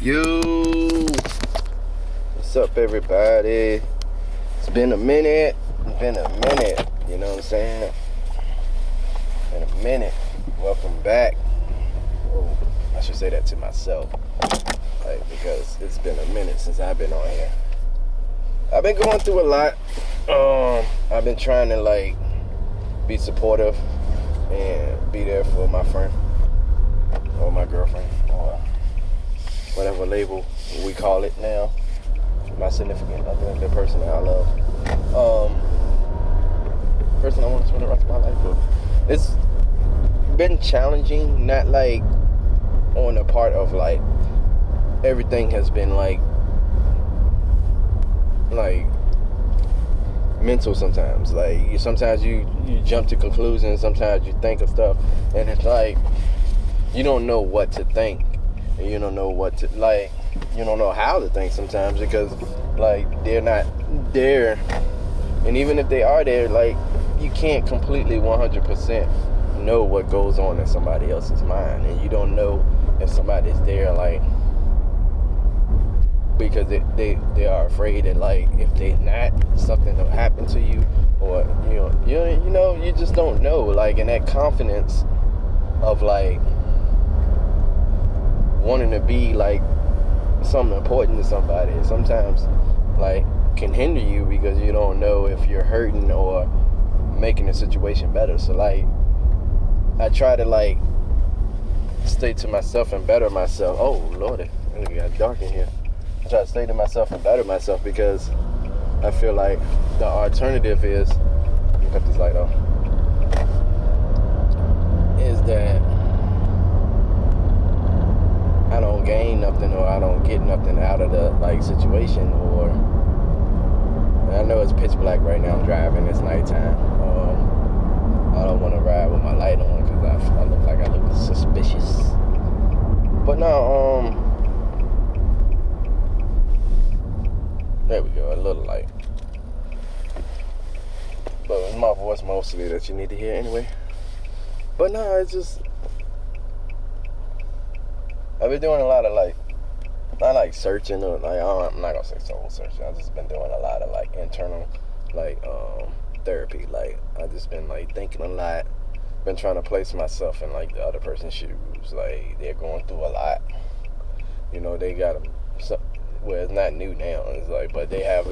Yo, what's up, everybody? It's been a minute. You know what I'm saying? Been a minute. Welcome back. Oh, I should say that to myself, because it's been a minute since I've been on here. I've been going through a lot. I've been trying to be supportive and be there for my friend or my girlfriend or whatever label we call it now. My significant other, the person that I love. Person I want to spend the rest of my life with. It's been challenging, not on the part of everything has been mental sometimes. Sometimes you jump to conclusions, sometimes you think of stuff, and it's you don't know what to think. And you don't know what to you don't know how to think sometimes because they're not there. And even if they are there, you can't completely 100% know what goes on in somebody else's mind, and you don't know if somebody's there because they are afraid that if they're not, something will happen to you, or you just don't know. And that confidence of wanting to be something important to somebody sometimes can hinder you because you don't know if you're hurting or making the situation better. So I try to stay to myself and better myself. Oh Lord, it got dark in here. I try to stay to myself and better myself because I feel the alternative is, let me cut this light off, is that I don't gain nothing or I don't get nothing out of the situation. Or I know it's pitch black right now. I'm driving. It's nighttime. I don't want to ride with my light on because I look like I look suspicious. But no, there we go. A little light. But it's my voice mostly that you need to hear anyway. But no, it's just I've been doing a lot of not searching or I'm not gonna say soul searching. I've just been doing a lot of internal therapy. I've just been thinking a lot. Been trying to place myself in the other person's shoes. They're going through a lot. They got well, it's not new now. It's but they have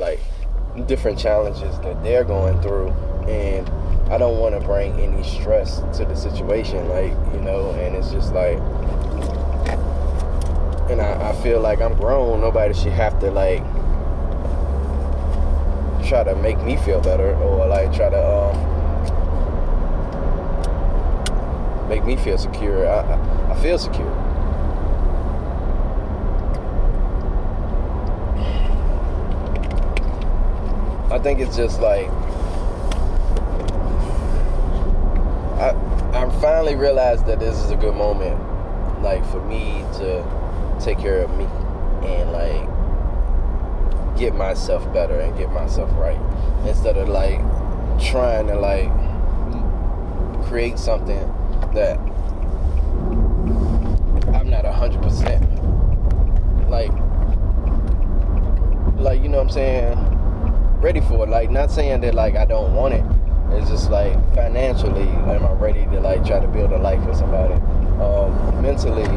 different challenges that they're going through, and I don't want to bring any stress to the situation. And it's just and I feel I'm grown. Nobody should have to try to make me feel better or try to make me feel secure. I feel secure. I think it's just I finally realized that this is a good moment for me to take care of me and get myself better and get myself right, instead of trying to create something that I'm not 100% you know what I'm saying, ready for it. Not saying that I don't want it. It's just financially am I ready to try to build a life for somebody, mentally,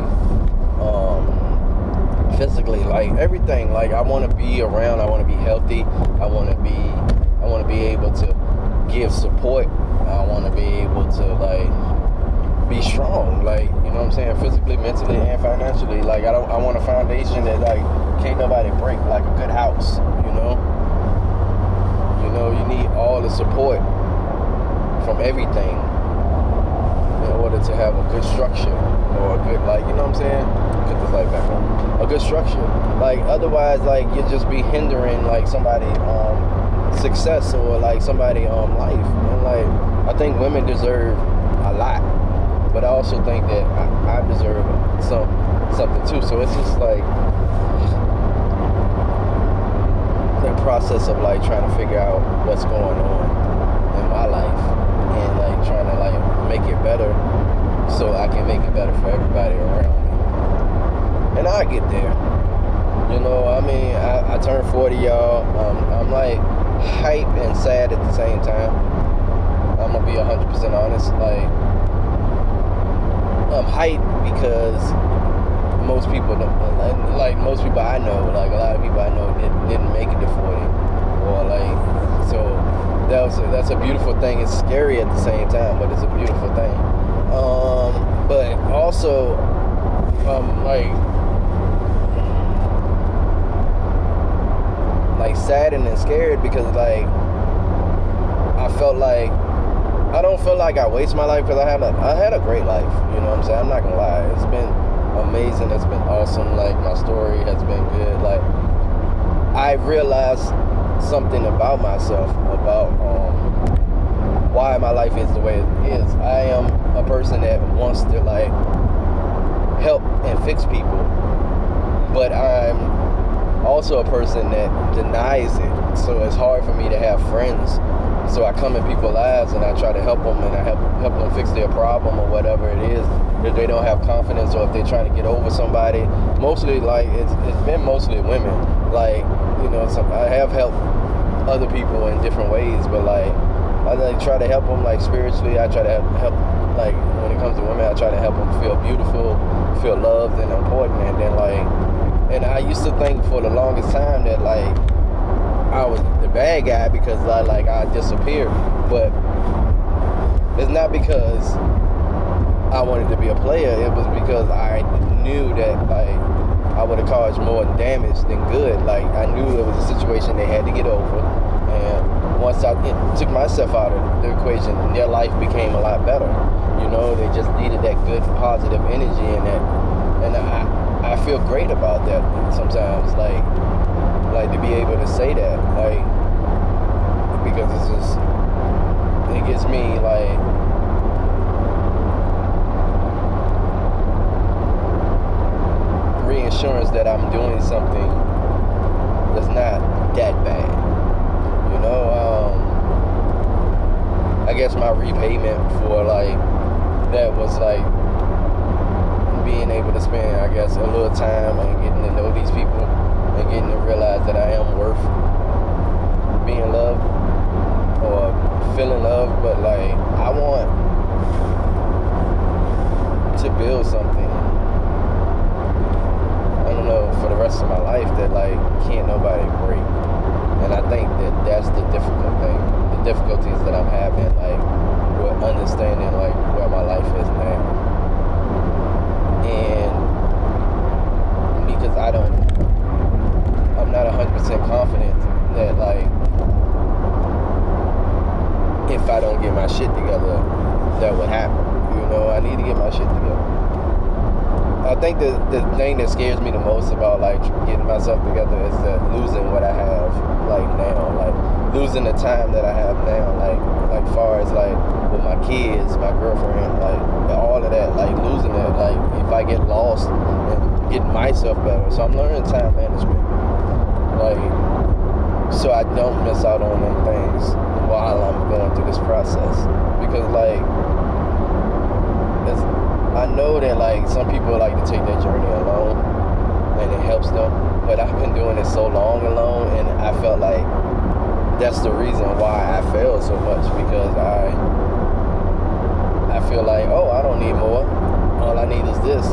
physically, everything. I want to be around. I want to be healthy. I want to be able to give support. I want to be able to be strong. You know what I'm saying, physically, mentally, and financially. I want a foundation that can't nobody break, a good house. You need all the support from everything in order to have a good structure or a good you know what I'm saying. Put this light back on. A good structure. Otherwise, you just be hindering somebody success or somebody life. And I think women deserve a lot, but I also think that I deserve something too. So it's just the process of trying to figure out what's going on in my life and trying to make it better so I can make it better for everybody around me. And I'll get there. You know, I mean, I turned 40, y'all. I'm like hype and sad at the same time. I'm gonna be 100% honest. Like, I'm hyped because most people don't, like most people I know, like a lot of people I know didn't make it to 40, or like, so that's a beautiful thing. It's scary at the same time, but it's a beautiful thing. But also, like saddened and scared because like I felt like I don't feel like I waste my life because I had a great life. You know what I'm saying? I'm not gonna lie. It's been amazing. It's been awesome. Like, my story has been good. Like, I realized something about myself, about why my life is the way it is. I am a person that wants to like help and fix people, but I'm also a person that denies it. So it's hard for me to have friends. So I come in people's lives and I try to help them, and I help them fix their problem or whatever it is. If they don't have confidence, or if they're trying to get over somebody, mostly like it's been mostly women. Like, you know, I have helped other people in different ways, but like I like try to help them like spiritually. I try to help like when it comes to women, I try to help them feel beautiful, feel loved and important. And then like, and I used to think for the longest time that like I was the bad guy because I disappeared, but it's not because I wanted to be a player. It was because I knew that like I would have caused more damage than good. Like, I knew it was a situation they had to get over, and once I took myself out of the equation, their life became a lot better. You know, they just needed that good positive energy, and I feel great about that sometimes. Like to be able to say that, like, because it gives me like reassurance that I'm doing something that's not that bad. You know, I guess my repayment for like that was like being able to spend, I guess, a little time and getting to know these people and getting to realize that I am worth being loved or feeling loved. But like, I want to build something, I don't know, for the rest of my life that like can't nobody break. And I think that that's the difficult thing, the difficulties that I'm having, like with understanding like where my life is now. And because I'm not 100% confident that like if I don't get my shit together, that would happen. You know, I need to get my shit together. I think the thing that scares me the most about like getting myself together is that losing what I have like now, like losing the time that I have now, like far as like with my kids, my girlfriend, like all of that, like losing it, like if I get lost and getting myself better. So I'm learning time management, like so I don't miss out on them things while I'm going through this process, because like I know that like some people like to take their journey alone and it helps them, but I've been doing it so long alone, and I felt like that's the reason why I failed so much, because I feel like, oh, I don't need more, all I need is this,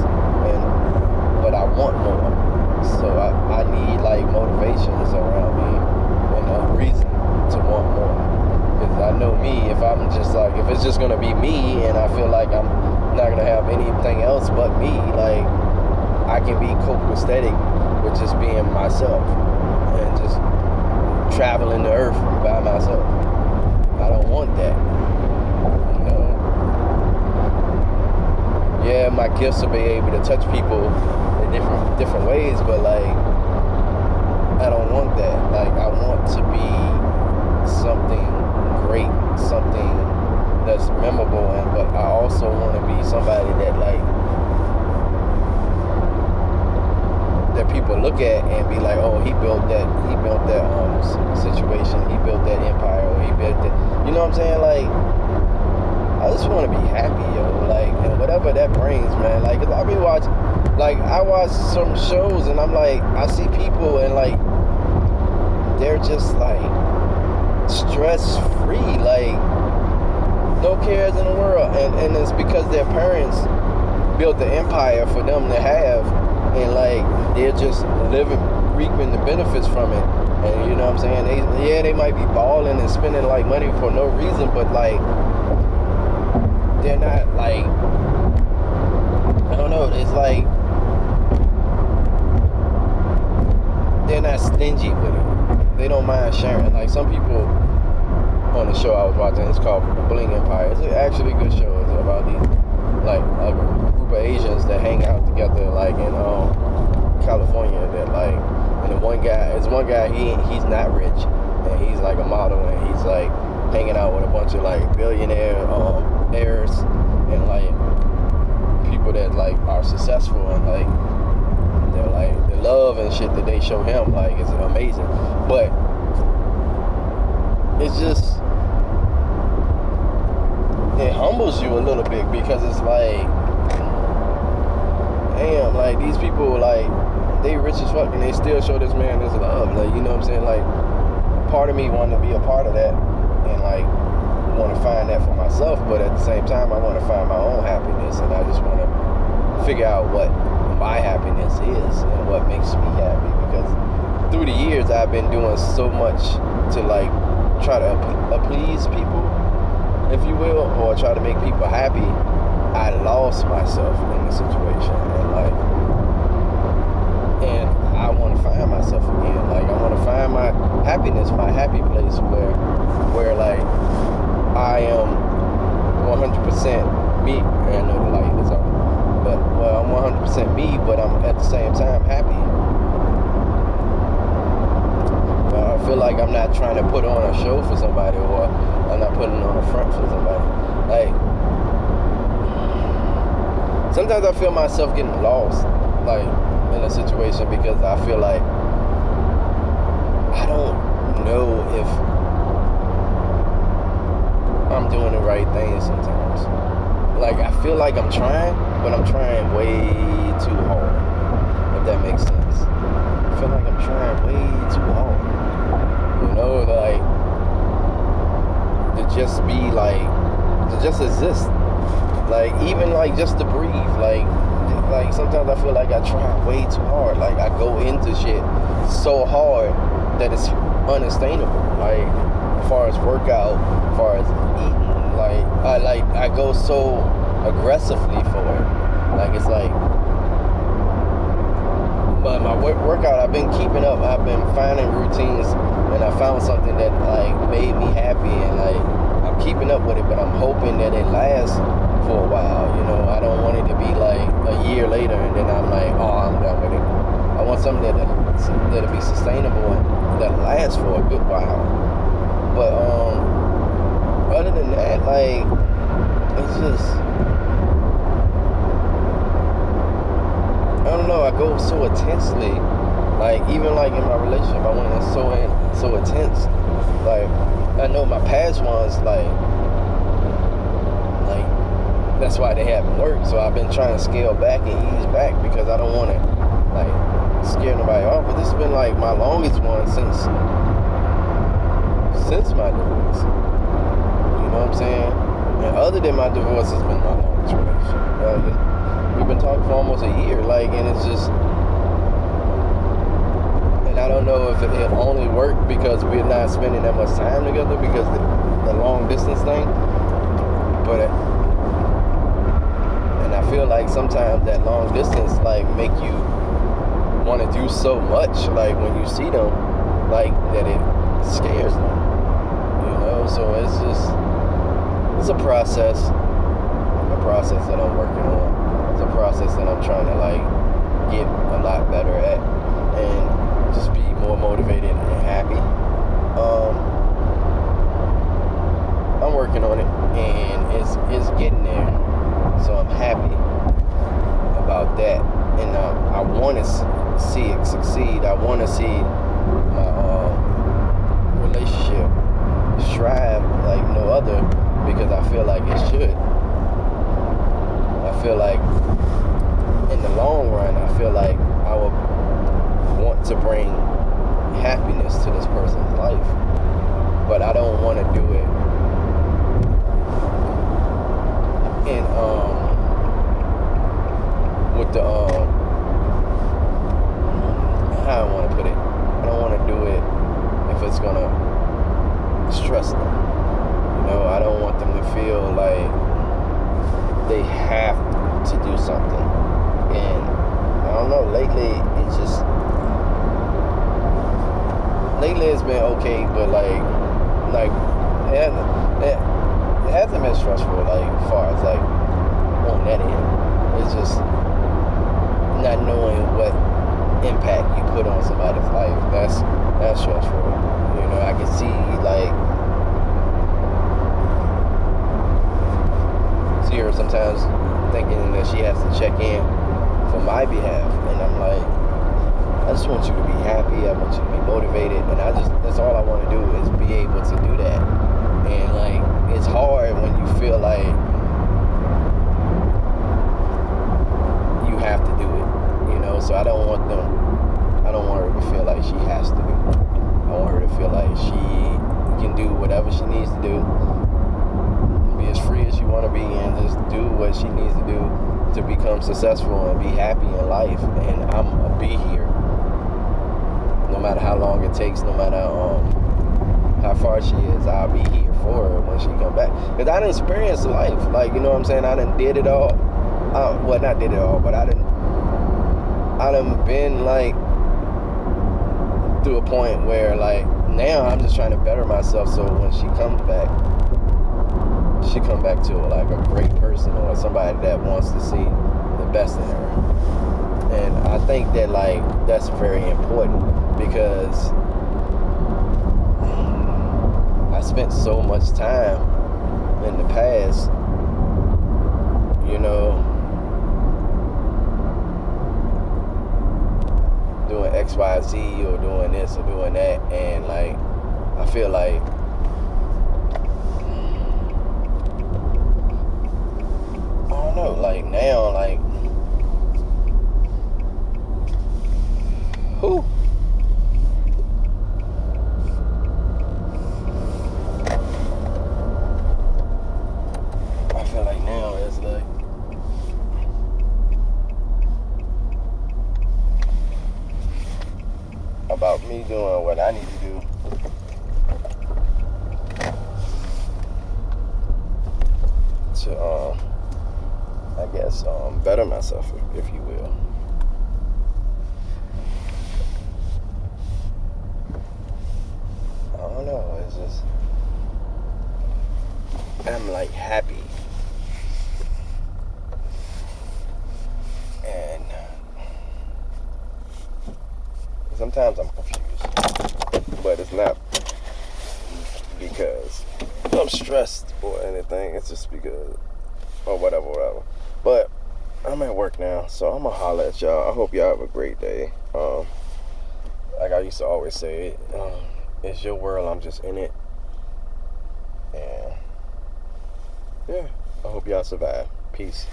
but I want more, so I need like motivations around me and a reason to want more, because I know me, if I'm just like, if it's just gonna be me and I feel like I'm not gonna have anything else but me, like I can be copacetic with just being myself and just traveling the earth by myself. I don't want that, you know. Yeah, my gifts will be able to touch people in different ways, but like I don't want that. Like, I want to be something great, something that's memorable, but I also want to be somebody that like that people look at and be like, oh, he built that situation, he built that empire, or he built that, you know what I'm saying? Like, I I just want to be happy, yo. Like, and whatever that brings, man. Like, 'cause I be watching, like, I watch some shows and I'm like, I see people and like, they're just like stress free, like no cares in the world, and it's because their parents built the empire for them to have, and like they're just living, reaping the benefits from it. And you know what I'm saying? They might be balling and spending like money for no reason, but like they're not like, I don't know, it's like they're not stingy with it. They don't mind sharing. Like some people on the show I was watching, it's called Bling Empire. It's actually a good show. It's about these like a group of Asians that hang out together like in California. That like, and the one guy he's not rich and he's like a model and he's like hanging out with a bunch of like billionaire heirs and like people that like are successful, and like they're like the love and shit that they show him like is amazing. But it's just, it humbles you a little bit because it's like, damn, like these people like they rich as fuck and they still show this man this love. Like, you know what I'm saying? Like part of me wanted to be a part of that and like want to find that for myself, but at the same time I want to find my own happiness, and I just want to figure out what my happiness is and what makes me happy, because through the years I've been doing so much to like try to please people, if you will, or try to make people happy. I lost myself in the situation, and I want to find myself again. Like I want to find my happiness, my happy place where like I am 100% me. I know the light is on, but well, I'm 100% me, but I'm at the same time happy. I feel like I'm not trying to put on a show for somebody, or I'm not putting on a front for somebody. Like sometimes I feel myself getting lost, like in a situation, because I feel like I don't know if I'm doing the right thing sometimes. Like I feel like I'm trying, but I'm trying way too hard, if that makes sense. I feel like I'm trying way too hard. You know, like to just be like, to just exist. Like even like just to breathe. Like sometimes I feel like I try way too hard. Like I go into shit so hard that it's unsustainable. Like as far as workout, as far as eating, I go so aggressively for it. Like it's like, but my workout, I've been keeping up. I've been finding routines, and I found something that like made me happy, and like I'm keeping up with it. But I'm hoping that it lasts for a while. You know, I don't want it to be like a year later and then I'm like, oh, I'm done with it. I want something that'll be sustainable and that'll last for a good while. But other than that, like it's just, I don't know, I go so intensely. Like even like in my relationship, I went in so intense. Like I know my past ones, like that's why they haven't worked. So I've been trying to scale back and ease back because I don't want to like scare nobody off. But this has been like my longest one since my divorce. You know what I'm saying? And other than my divorce, has been my longest relationship. We've been talking for almost a year, like, and it's just, and I don't know if it only worked because we're not spending that much time together because the long distance thing, but and I feel like sometimes that long distance like make you want to do so much, like when you see them, like that it scares them, you know. So it's a process that I'm working on. It's a process that I'm trying to like get a lot better at and just be more motivated and happy. I'm working on it and it's getting there, so I'm happy about that, and I want to see it succeed. I want to see my relationship strive like no other, because I feel like it should. I feel like in the long run, I feel like I would want to bring happiness to this person's life, but I don't want to do it in with the how I want to put it. I don't want to do it if it's gonna stress them. You know, I don't want them to feel like they have to do something. And I don't know, lately it's been okay, but like it hasn't been stressful, like as far as like on that end. It's just not knowing what impact you put on somebody's life. That's stressful. You know, I can see her sometimes thinking that she has to check in for my behalf, and I'm like, I just want you to be happy. I want you to be motivated, and that's all I want to do is be able to do that. And like, it's hard when you feel like you have to do it, you know. So I don't want her to feel like she has to do it. I want her to feel like she can do whatever she needs to do, be as free as she want to be, and just do what she needs to do to become successful and be happy in life. And I'm gonna be here no matter how long it takes, no matter how far she is. I'll be here for her when she come back, because I done experienced life, like, you know what I'm saying, I done did it all. Well, not did it all, but I done been like through a point where like now I'm just trying to better myself, so when she comes back, she come back to like a great person, or somebody that wants to see the best in her. And I think that like that's very important, because I spent so much time in the past, you know, doing XYZ or doing this or doing that, and like I feel like I don't know, like now, like who? I feel like now it's like about me doing what I need to do to I guess better myself, if you will. I don't know, it's just I'm like happy, and sometimes I'm confused, but it's not because I'm stressed or anything. It's just because, or whatever. But I'm at work now, so I'm gonna holler at y'all. I hope y'all have a great day. Like I used to always say, it's your world, I'm just in it. And yeah, I hope y'all survive. Peace.